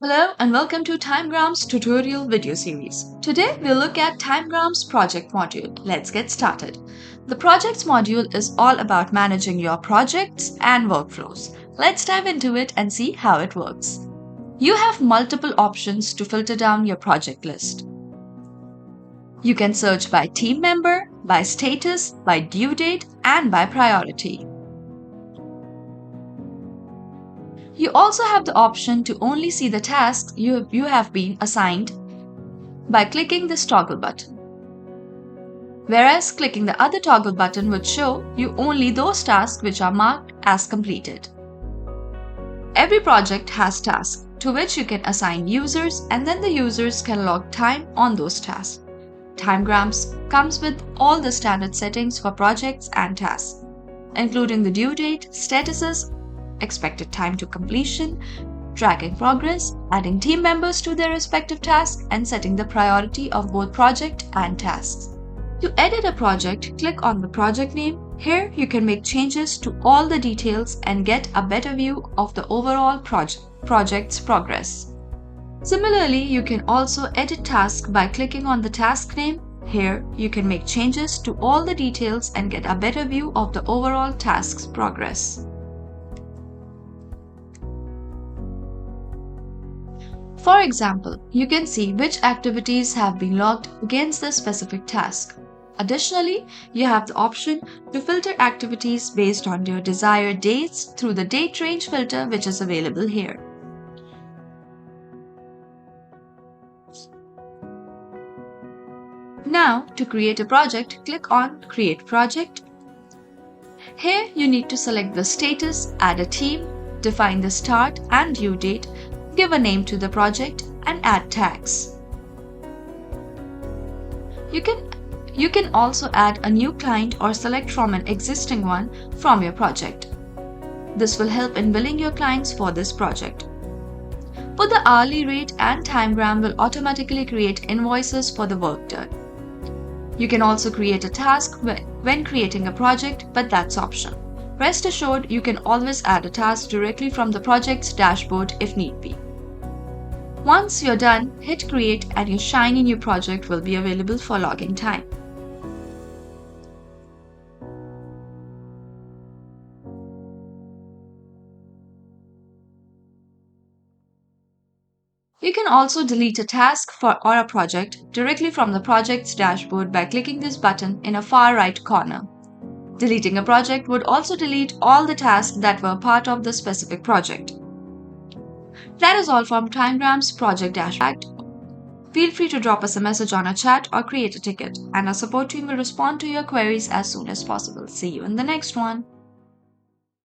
Hello and welcome to timegram's tutorial video series. Today we'll look at timegram's project module. Let's get started. The projects module is all about managing your projects and workflows. Let's dive into it and see how it works. You have multiple options to filter down your project list. You can search by team member, by status, by due date, and by priority. You also have the option to only see the tasks you have been assigned by clicking this toggle button. Whereas clicking the other toggle button would show you only those tasks which are marked as completed. Every project has tasks to which you can assign users, and then the users can log time on those tasks. Timegrams comes with all the standard settings for projects and tasks, including the due date, statuses, expected time to completion, tracking progress, adding team members to their respective tasks, and setting the priority of both project and tasks. To edit a project, click on the project name. Here you can make changes to all the details and get a better view of the overall project's progress. Similarly, you can also edit tasks by clicking on the task name. Here you can make changes to all the details and get a better view of the overall task's progress. For example, you can see which activities have been logged against the specific task. Additionally, you have the option to filter activities based on your desired dates through the date range filter, which is available here. Now, to create a project, click on Create Project. Here you need to select the status, add a team, define the start and due date, give a name to the project, and add tags. You can also add a new client or select from an existing one from your project. This will help in billing your clients for this project. Put the hourly rate, and timegram will automatically create invoices for the work done. You can also create a task when creating a project, but that's optional. Rest assured, you can always add a task directly from the project's dashboard if need be. Once you're done, hit create and your shiny new project will be available for login time. You can also delete a task or a project directly from the project's dashboard by clicking this button in a far right corner. Deleting a project would also delete all the tasks that were part of the specific project. That is all from timegram's project dashboard. Feel free to drop us a message on our chat or create a ticket, and our support team will respond to your queries as soon as possible. See you in the next one.